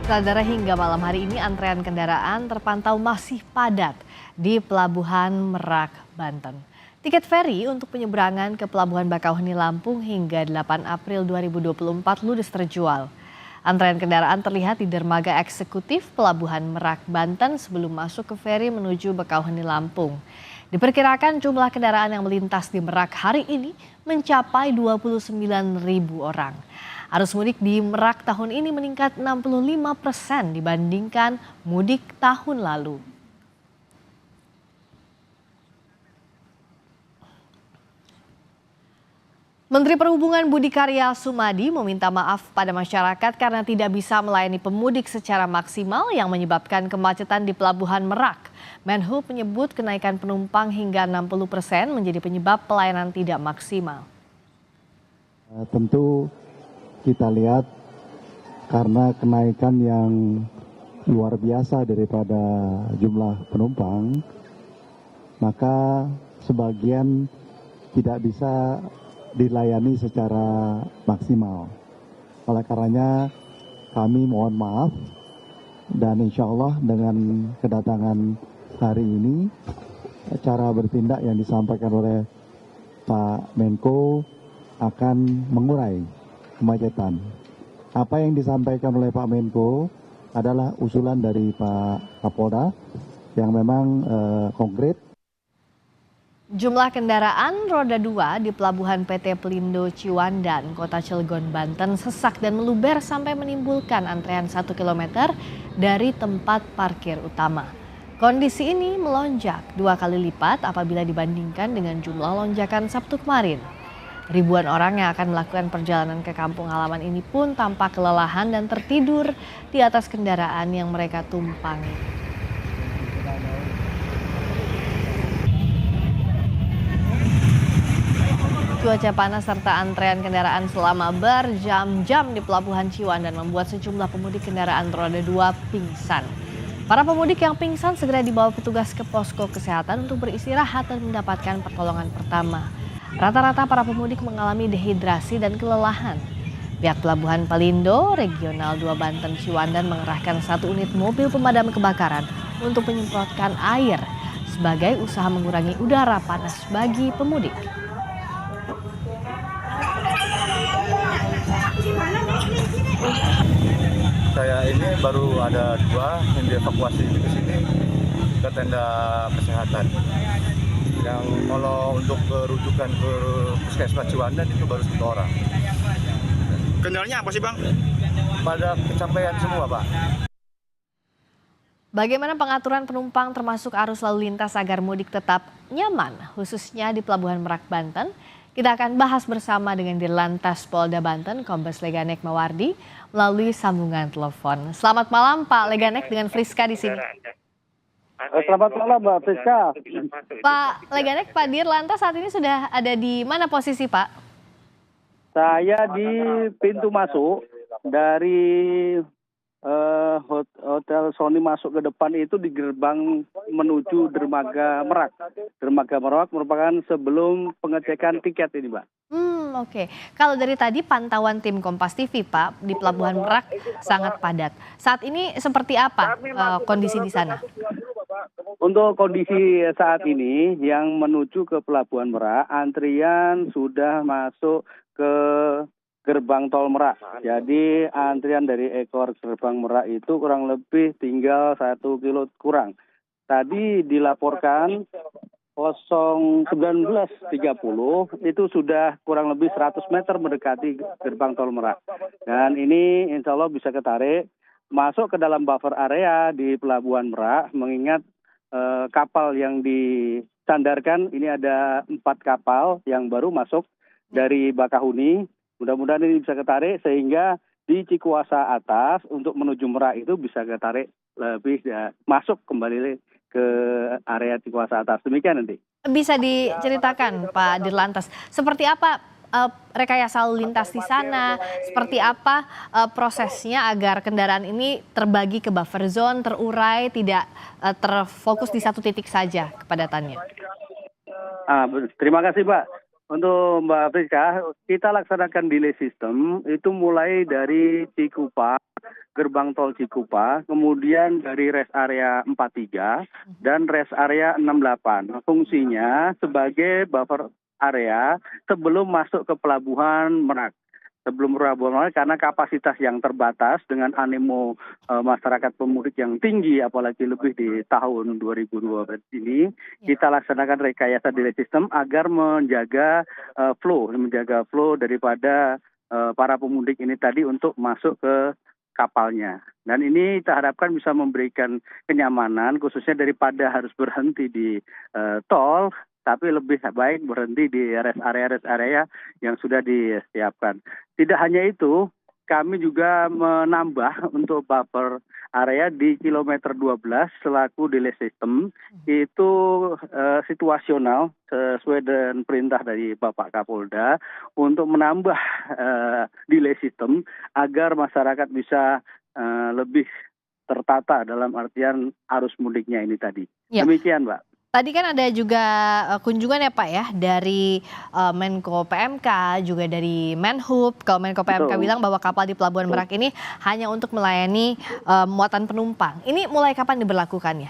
Saudara, hingga malam hari ini antrean kendaraan terpantau masih padat di Pelabuhan Merak, Banten. Tiket feri untuk penyeberangan ke Pelabuhan Bakauheni Lampung hingga 8 April 2024 ludes terjual. Antrean kendaraan terlihat di dermaga eksekutif Pelabuhan Merak, Banten sebelum masuk ke feri menuju Bakauheni Lampung. Diperkirakan jumlah kendaraan yang melintas di Merak hari ini mencapai 29.000 orang. Arus mudik di Merak tahun ini meningkat 65% dibandingkan mudik tahun lalu. Menteri Perhubungan Budi Karya Sumadi meminta maaf pada masyarakat karena tidak bisa melayani pemudik secara maksimal yang menyebabkan kemacetan di Pelabuhan Merak. Menhub menyebut kenaikan penumpang hingga 60% menjadi penyebab pelayanan tidak maksimal. Tentu kita lihat karena kenaikan yang luar biasa daripada jumlah penumpang, maka sebagian tidak bisa dilayani secara maksimal. Oleh karenanya kami mohon maaf dan insya Allah dengan kedatangan hari ini cara bertindak yang disampaikan oleh Pak Menko akan mengurai kemacetan. Apa yang disampaikan oleh Pak Menko adalah usulan dari Pak Kapolda yang memang konkret. Jumlah kendaraan roda 2 di Pelabuhan PT Pelindo Ciwandan, Kota Cilegon, Banten sesak dan meluber sampai menimbulkan antrean 1 km dari tempat parkir utama. Kondisi ini melonjak 2 kali lipat apabila dibandingkan dengan jumlah lonjakan Sabtu kemarin. Ribuan orang yang akan melakukan perjalanan ke kampung halaman ini pun tampak kelelahan dan tertidur di atas kendaraan yang mereka tumpangi. Cuaca panas serta antrean kendaraan selama berjam-jam di Pelabuhan Ciwandan membuat sejumlah pemudik kendaraan roda 2 pingsan. Para pemudik yang pingsan segera dibawa petugas ke posko kesehatan untuk beristirahat dan mendapatkan pertolongan pertama. Rata-rata para pemudik mengalami dehidrasi dan kelelahan. Pihak Pelabuhan Pelindo Regional 2 Banten Ciwandan mengerahkan 1 unit mobil pemadam kebakaran untuk menyemprotkan air sebagai usaha mengurangi udara panas bagi pemudik. Saya ini baru ada 2 yang dievakuasi ke sini ke tenda kesehatan. Yang kalau untuk rujukan ke Puskesmas Ciwandan itu baru 1 orang. Kendalanya apa sih, Bang? Pada kecapean semua, Pak. Bagaimana pengaturan penumpang termasuk arus lalu lintas agar mudik tetap nyaman, khususnya di Pelabuhan Merak, Banten? Kita akan bahas bersama dengan Dirlantas Polda Banten, Kombes Leganek Mawardi, melalui sambungan telepon. Selamat malam, Pak Leganek, dengan Friska di sini. Selamat malam, Mbak Friska. Pak Leganek, Pak Dirlantas saat ini sudah ada di mana posisi, Pak? Saya di pintu masuk dari Hotel Sony masuk ke depan itu di gerbang menuju Dermaga Merak. Dermaga Merak merupakan sebelum pengecekan tiket ini, Mbak. Oke. Kalau dari tadi pantauan tim Kompas TV, Pak, di Pelabuhan Merak sangat padat. Saat ini seperti apa kondisi di sana? Untuk kondisi saat ini yang menuju ke Pelabuhan Merak, antrian sudah masuk ke gerbang tol Merak. Jadi antrian dari ekor gerbang Merak itu kurang lebih tinggal 1 kilo kurang. Tadi dilaporkan 19.30 itu sudah kurang lebih 100 meter mendekati gerbang tol Merak. Dan ini insya Allah bisa ketarik masuk ke dalam buffer area di Pelabuhan Merak, mengingat kapal yang disandarkan ini ada 4 kapal yang baru masuk dari Bakauheni. Mudah-mudahan ini bisa ketarik sehingga di Cikuasa atas untuk menuju Merak itu bisa ketarik lebih masuk kembali ke area Cikuasa atas. Demikian nanti. Bisa diceritakan, Pak Dirlantas, seperti apa rekayasa lalu lintas di sana, seperti apa prosesnya agar kendaraan ini terbagi ke buffer zone, terurai, tidak terfokus di satu titik saja kepadatannya? Terima kasih, Pak. Untuk Mbak Friska, kita laksanakan delay system itu mulai dari Cikupa gerbang tol Cikupa, kemudian dari rest area 43 dan rest area 68. Fungsinya sebagai buffer area sebelum masuk ke pelabuhan Merak. Sebelum pelabuhan Merak karena kapasitas yang terbatas dengan animo masyarakat pemudik yang tinggi, apalagi lebih di tahun 2012 ini, kita laksanakan rekayasa delay system agar menjaga flow daripada para pemudik ini tadi untuk masuk ke kapalnya. Dan ini kita harapkan bisa memberikan kenyamanan, khususnya daripada harus berhenti di tol, tapi lebih baik berhenti di rest area yang sudah disiapkan. Tidak hanya itu, kami juga menambah untuk buffer area di kilometer 12 selaku delay system itu situasional sesuai dengan perintah dari Bapak Kapolda untuk menambah delay system agar masyarakat bisa lebih tertata dalam artian arus mudiknya ini tadi. Ya. Demikian, Mbak. Tadi kan ada juga kunjungan ya Pak ya dari Menko PMK, juga dari Menhub. Kalau Menko PMK bilang bahwa kapal di Pelabuhan Merak ini hanya untuk melayani muatan penumpang. Ini mulai kapan diberlakukannya?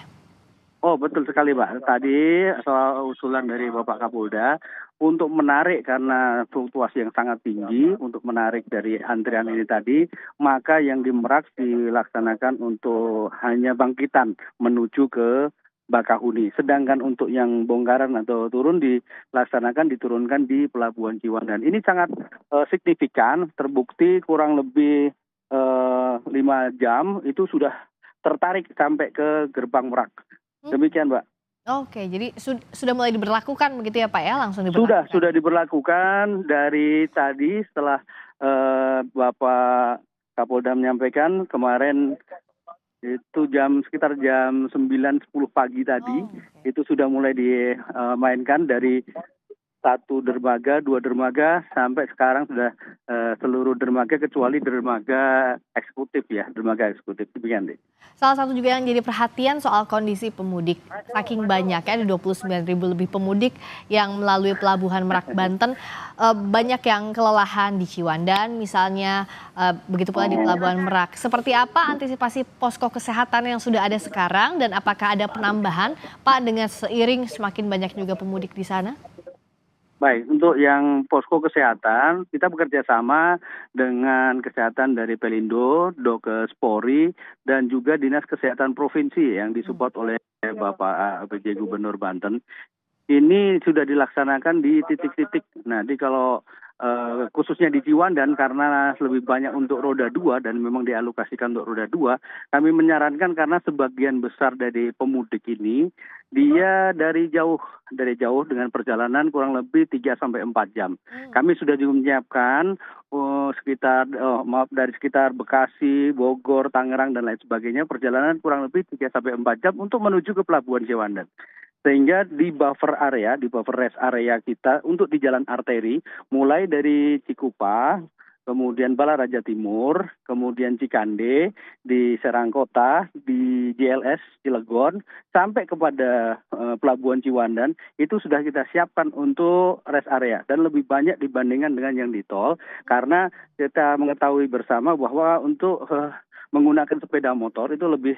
Oh, betul sekali, Pak. Tadi soal usulan dari Bapak Kapolda untuk menarik karena fluktuasi yang sangat tinggi, untuk menarik dari antrian ini tadi, maka yang di Merak dilaksanakan untuk hanya bangkitan menuju ke Bakahuni. Sedangkan untuk yang bongkaran atau diturunkan di Pelabuhan Ciwandan. Ini sangat signifikan, terbukti kurang lebih 5 jam itu sudah tertarik sampai ke gerbang Merak. Demikian, Mbak. Oke, jadi sudah mulai diberlakukan begitu ya Pak ya, langsung diberlakukan? Sudah diberlakukan dari tadi setelah Bapak Kapolda menyampaikan kemarin itu sekitar jam 9.10 pagi tadi, itu sudah mulai dimainkan dari 1 dermaga, 2 dermaga, sampai sekarang sudah seluruh dermaga kecuali dermaga eksekutif ya, dermaga eksekutif. Demikian deh. Salah satu juga yang jadi perhatian soal kondisi pemudik. Saking banyaknya ada 29.000 lebih pemudik yang melalui Pelabuhan Merak Banten, banyak yang kelelahan di Ciwandan misalnya, begitu pula di Pelabuhan Merak. Seperti apa antisipasi posko kesehatan yang sudah ada sekarang dan apakah ada penambahan Pak dengan seiring semakin banyak juga pemudik di sana? Baik, untuk yang posko kesehatan, kita bekerja sama dengan kesehatan dari Pelindo, Dokes Polri, dan juga Dinas Kesehatan Provinsi yang disupport oleh Bapak PJ Gubernur Banten. Ini sudah dilaksanakan di titik-titik. Nah, kalau khususnya di Ciwandan karena lebih banyak untuk roda 2 dan memang dialokasikan untuk roda 2, kami menyarankan karena sebagian besar dari pemudik ini dia dari jauh dengan perjalanan kurang lebih 3-4 jam. Kami sudah menyiapkan dari sekitar Bekasi, Bogor, Tangerang dan lain sebagainya perjalanan kurang lebih 3-4 jam untuk menuju ke Pelabuhan Ciwandan. Sehingga di buffer rest area kita untuk di jalan arteri, mulai dari Cikupa, kemudian Balaraja Timur, kemudian Cikande, di Serang Kota, di JLS, Cilegon, sampai kepada Pelabuhan Ciwandan, itu sudah kita siapkan untuk rest area. Dan lebih banyak dibandingkan dengan yang di tol, karena kita mengetahui bersama bahwa untuk menggunakan sepeda motor itu lebih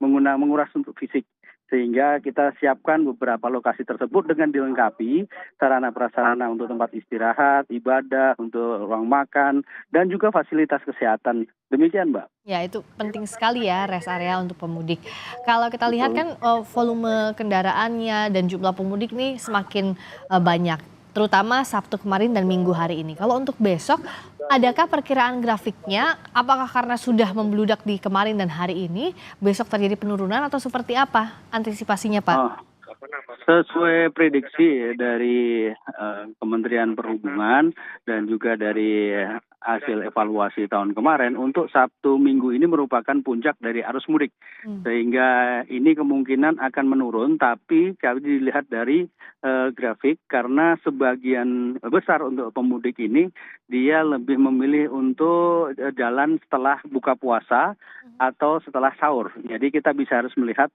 menguras untuk fisik. Sehingga kita siapkan beberapa lokasi tersebut dengan dilengkapi sarana prasarana untuk tempat istirahat, ibadah, untuk ruang makan, dan juga fasilitas kesehatan. Demikian, Mbak. Ya, itu penting sekali ya rest area untuk pemudik. Kalau kita lihat kan volume kendaraannya dan jumlah pemudik nih semakin banyak. Terutama Sabtu kemarin dan Minggu hari ini. Kalau untuk besok, adakah perkiraan grafiknya? Apakah karena sudah membludak di kemarin dan hari ini, besok terjadi penurunan atau seperti apa antisipasinya Pak? Sesuai prediksi dari Kementerian Perhubungan dan juga dari hasil evaluasi tahun kemarin, untuk Sabtu Minggu ini merupakan puncak dari arus mudik. Sehingga ini kemungkinan akan menurun, tapi kalau dilihat dari grafik, karena sebagian besar untuk pemudik ini, dia lebih memilih untuk jalan setelah buka puasa atau setelah sahur. Jadi kita bisa harus melihat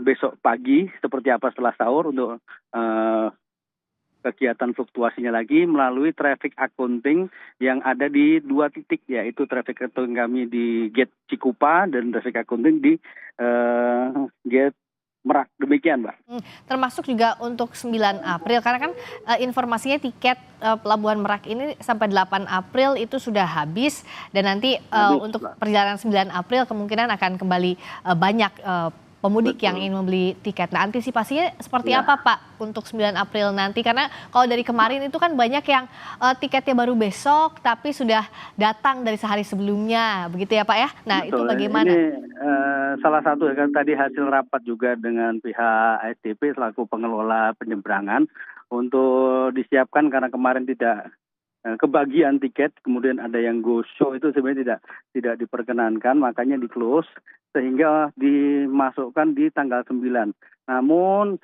besok pagi seperti apa setelah sahur untuk kegiatan fluktuasinya lagi melalui traffic accounting yang ada di 2 titik, yaitu traffic accounting kami di Gate Cikupa dan traffic accounting di Gate Merak. Demikian, Mbak. Termasuk juga untuk 9 April, karena kan informasinya tiket Pelabuhan Merak ini sampai 8 April itu sudah habis, dan nanti untuk perjalanan 9 April kemungkinan akan kembali banyak pemudik yang ingin membeli tiket. Nah, antisipasinya seperti apa, Pak, untuk 9 April nanti? Karena kalau dari kemarin itu kan banyak yang tiketnya baru besok, tapi sudah datang dari sehari sebelumnya, begitu ya, Pak ya? Nah, itu bagaimana? Ini salah satu kan tadi hasil rapat juga dengan pihak ASDP selaku pengelola penyeberangan untuk disiapkan, karena kemarin tidak kebagian tiket, kemudian ada yang go show, itu sebenarnya tidak diperkenankan, makanya di close sehingga dimasukkan di tanggal 9. Namun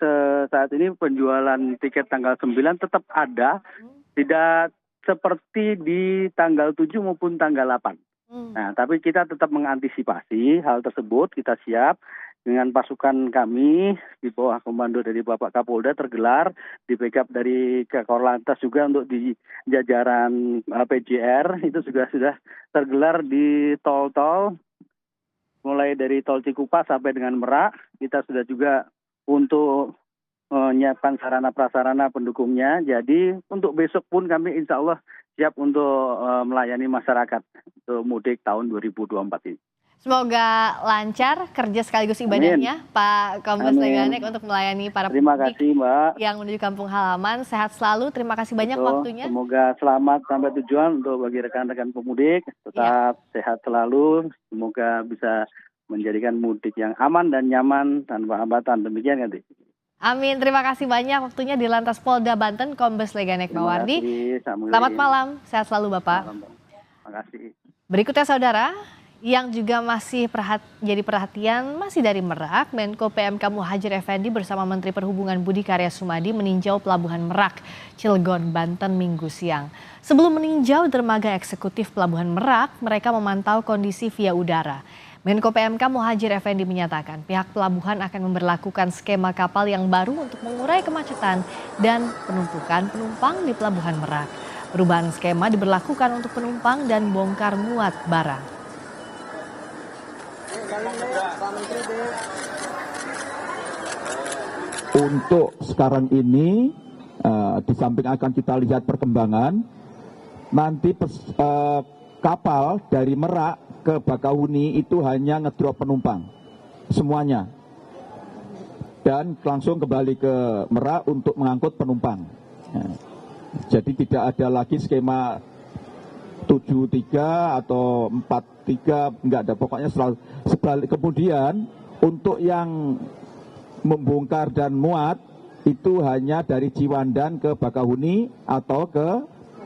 saat ini penjualan tiket tanggal 9 tetap ada, tidak seperti di tanggal 7 maupun tanggal 8. Nah, tapi kita tetap mengantisipasi hal tersebut, kita siap dengan pasukan kami di bawah komando dari Bapak Kapolda tergelar, di backup dari Kakor Lantas juga untuk di jajaran PJR itu juga sudah tergelar di tol-tol, mulai dari tol Cikupa sampai dengan Merak. Kita sudah juga untuk menyiapkan sarana prasarana pendukungnya. Jadi untuk besok pun kami insya Allah siap untuk melayani masyarakat untuk mudik tahun 2024 ini. Semoga lancar kerja sekaligus ibadahnya, Pak Kombes Leganek, untuk melayani para Terima pemudik kasih, Mbak. yang menuju kampung halaman. Sehat selalu, terima kasih banyak waktunya. Semoga selamat sampai tujuan untuk bagi rekan-rekan pemudik. Tetap sehat selalu, semoga bisa menjadikan mudik yang aman dan nyaman tanpa hambatan. Demikian, Ganti. Amin, terima kasih banyak waktunya di Lantas Polda Banten, Kombes Leganek Mawardi. Selamat malam, sehat selalu Bapak. Terima kasih. Berikutnya saudara, yang juga masih jadi perhatian masih dari Merak, Menko PMK Muhadjir Effendi bersama Menteri Perhubungan Budi Karya Sumadi meninjau Pelabuhan Merak, Cilegon, Banten Minggu siang. Sebelum meninjau dermaga eksekutif Pelabuhan Merak, mereka memantau kondisi via udara. Menko PMK Muhadjir Effendi menyatakan pihak pelabuhan akan memberlakukan skema kapal yang baru untuk mengurai kemacetan dan penumpukan penumpang di Pelabuhan Merak. Perubahan skema diberlakukan untuk penumpang dan bongkar muat barang. Untuk sekarang ini, di samping akan kita lihat perkembangan, nanti kapal dari Merak ke Bakahuni itu hanya ngedrop penumpang, semuanya. Dan langsung kembali ke Merak untuk mengangkut penumpang. Jadi tidak ada lagi skema 73 atau 43, enggak ada, pokoknya selalu sebalik. Kemudian untuk yang membongkar dan muat itu hanya dari Ciwandan ke Bakahuni atau ke